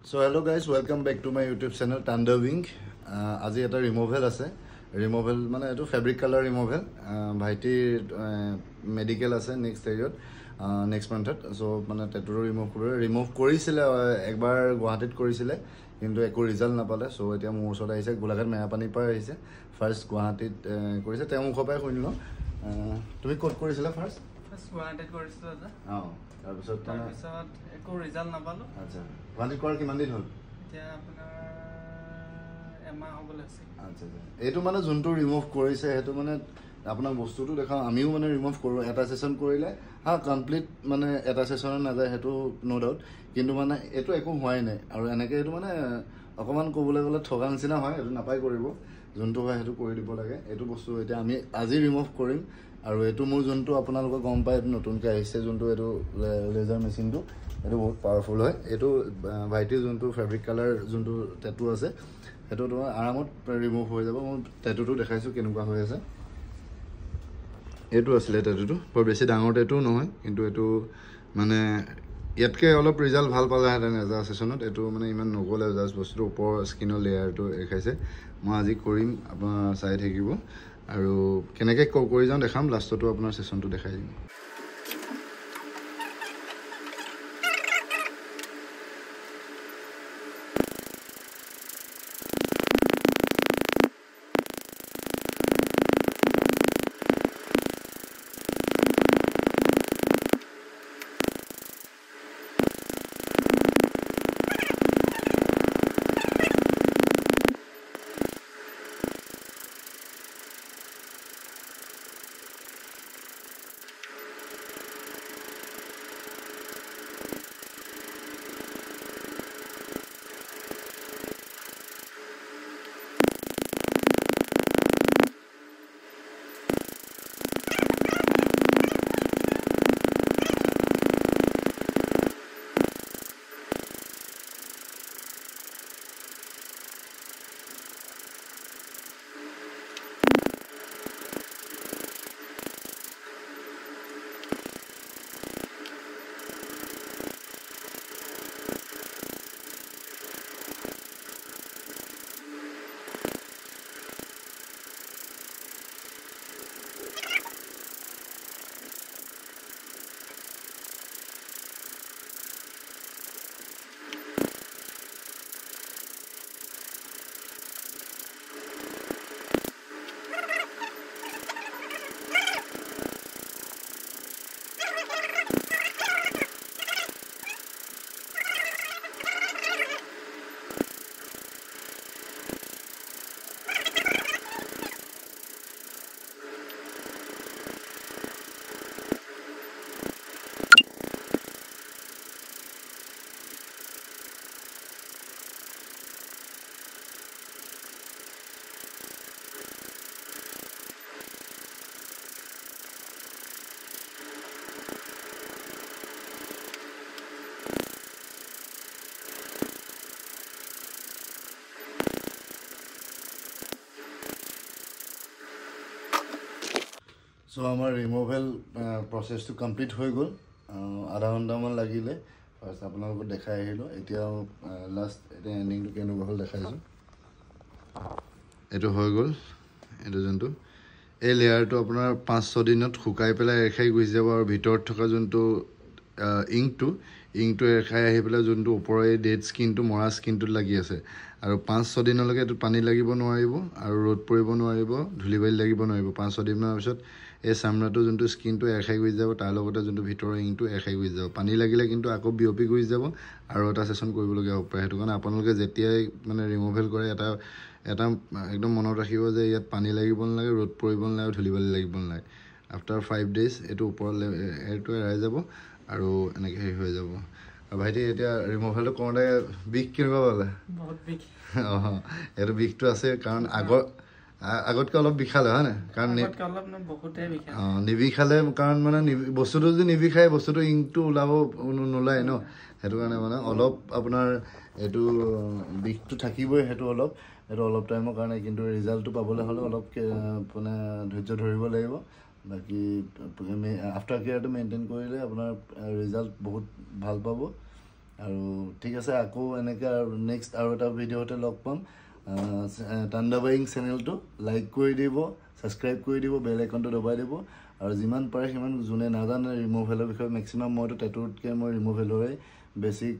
So hello guys, welcome back to my YouTube channel Thunderwing. আজি এটা removal আছে removal মানে এটো ফেব্ৰিক কালাৰ ৰিমুভেল ভাইটি মেডিকেল আছে নেক্সট মান্থত সো মানে টেটু ৰিমুভ কৰিছিলে একবাৰ গুৱাহাটীত কৰিছিলে কিন্তু একো ৰিজাল্ট নাপালে সো এতিয়া মোৰ ওচৰত আহিছে গোলাঘাট মেৰাপানীৰ পৰা আহিছে ফাৰ্স্ট গুৱাহাটীত কৰিছে তেওঁ মুখৰ পৰাই শুনিলো তুমি ক'ত কৰিছিলা ফাৰ্স্ট গুৱাহাটীত কৰিছিলো তাৰপিছত একো ৰিজাল্ট নাপালো আচ্ছা গুৱাহাটীত কৰাৰ কিমান দিন হ'ল এতিয়া আপোনাৰ এমাহ হ'বলৈ আছে আচ্ছা এইটো মানে যোনটো ৰিমুভ কৰিছে সেইটো মানে আপোনাক বস্তুটো দেখাও আমিও মানে ৰিমুভ কৰোঁ এটা সেশন কৰিলে কমপ্লিট মানে এটা সেশনত নাযায় সেইটো নো ডাউট কিন্তু মানে এইটো একো হোৱাই নাই আৰু এনেকৈ এইটো মানে অকণমান ক'বলৈ গ'লে ঠগা নিচিনা হয় এইটো নাপাই কৰিব যোনটো হয় সেইটো কৰি দিব লাগে এইটো বস্তু এতিয়া আমি আজি ৰিমুভ কৰিম আৰু এইটো মোৰ যোনটো আপোনালোকে গম পায় এইটো নতুনকৈ আহিছে যোনটো এইটো লেজাৰ মেচিনটো এইটো বহুত পাৱাৰফুল হয় এইটো ভাইটিৰ যোনটো ফেব্ৰিক কালাৰ যোনটো টেটু আছে সেইটো তোমাৰ আৰামত ৰিমুভ হৈ যাব মই টেটুটো দেখাইছোঁ কেনেকুৱা হৈ আছে এইটো আছিলে টেটুটো বৰ বেছি ডাঙৰ টেটু নহয় কিন্তু এইটো মানে ইয়াতকৈ অলপ ৰিজাল্ট ভাল পালেহেঁতেন এটা ছেশ্যনত এইটো মানে ইমান নগ'লে জাষ্ট বস্তুটো ওপৰৰ স্কিনৰ লেয়াৰটো দেখাইছে মই আজি কৰিম আপোনাৰ চাই থাকিব আৰু কেনেকৈ কৰি যাওঁ দেখাম লাষ্টতো আপোনাৰ ছেশ্যনটো দেখাই দিম সো আমাৰ ৰিমুভেল প্ৰচেছটো কমপ্লিট হৈ গ'ল আধা ঘণ্টামান লাগিলে ফাৰ্ষ্ট আপোনালোকক দেখাই আহিলোঁ এতিয়া লাষ্ট এতিয়া এণ্ডিংটো কেনেকুৱা হ'ল দেখাইছোঁ এইটো হৈ গ'ল এইটো যোনটো এই লেয়াৰটো আপোনাৰ 5-6 দিনত শুকাই পেলাই এৰখাই গুচি যাব আৰু ভিতৰত থকা যোনটো ইংকটো এৰখাই আহি পেলাই যোনটো ওপৰৰ এই ডেড স্কিনটো মৰা স্কিনটোত লাগি আছে আৰু 5-6 দিনলৈকে এইটো পানী লাগিব নোৱাৰিব আৰু ৰ'দ পৰিব নোৱাৰিব ধূলি বালি লাগিব নোৱাৰিব 5-6 দিনৰ পিছত এই চামৰাটো যোনটো স্কিনটো এৰখাই গুচি যাব তাৰ লগতে যোনটো ভিতৰৰ ইংটো এৰখাই গুচি যাব পানী লাগিলে কিন্তু আকৌ বিয়পি গুচি যাব আৰু এটা ছেশ্যন কৰিবলগীয়া হ'ব পাৰে সেইটো কাৰণে আপোনালোকে যেতিয়াই মানে ৰিমুভেল কৰে এটা একদম মনত ৰাখিব যে ইয়াত পানী লাগিব নালাগে ৰ'দ পৰিব নালাগে ধূলি বালি লাগিব নালাগে আফটাৰ 5 ডেজ এইটো ওপৰলৈ এৰটো এৰাই যাব আৰু এনেকৈ হেৰি হৈ যাব আৰু ভাইটি এতিয়া ৰিমুভেলটো কৰোঁতে বিষ কেনেকুৱা পালে বহুত বিষ এইটো বিষটো আছে কাৰণ আগতকৈ অলপ বিষালে হয় নাই কাৰণ নিবিষালে কাৰণ মানে বস্তুটো যদি নিবিষায় বস্তুটো ইংকটো নোলায় ন সেইটো কাৰণে মানে অলপ আপোনাৰ এইটো বিষটো থাকিবই সেইটো অলপ টাইমৰ কাৰণে কিন্তু ৰিজাল্টটো পাবলৈ হ'লে অলপ মানে ধৈৰ্য ধৰিব লাগিব বাকি আফটাৰ কেয়াৰটো মেইনটেইন কৰিলে আপোনাৰ ৰিজাল্ট বহুত ভাল পাব আৰু ঠিক আছে আকৌ এনেকৈ আৰু নেক্সট আৰু এটা ভিডিঅ'তে লগ পাম টাণ্ডা বাইং চেনেলটো লাইক কৰি দিব ছাবস্ক্ৰাইব কৰি দিব বেল আইকনটো দবাই দিব আৰু যিমান পাৰে সিমান যোনে নাজানে ৰিমুভেলৰ বিষয়ে মেক্সিমাম মইতো টেটুতকৈ মই ৰিমুভেলৰে বেছিক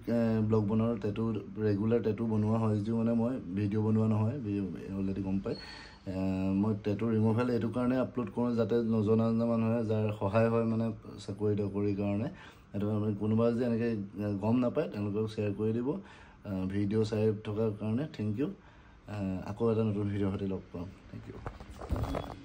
ব্লগ বনাওঁ টেটু ৰেগুলাৰ টেটু বনোৱা হয় যদিও মানে মই ভিডিঅ' বনোৱা নহয় অলৰেডি গম পায় মই টেটু ৰিমুভেল এইটো কাৰণে আপলোড কৰোঁ যাতে নজনা মানুহে যাৰ সহায় হয় মানে চাকৰি তাকৰিৰ কাৰণে সেইটো কোনোবা যদি এনেকৈ গম নাপায় তেওঁলোকক শ্বেয়াৰ কৰি দিব ভিডিঅ' চাই থকাৰ কাৰণে থেংক ইউ আকৌ এটা নতুন ভিডিঅ'ৰ সৈতে লগ পাম থেংক ইউ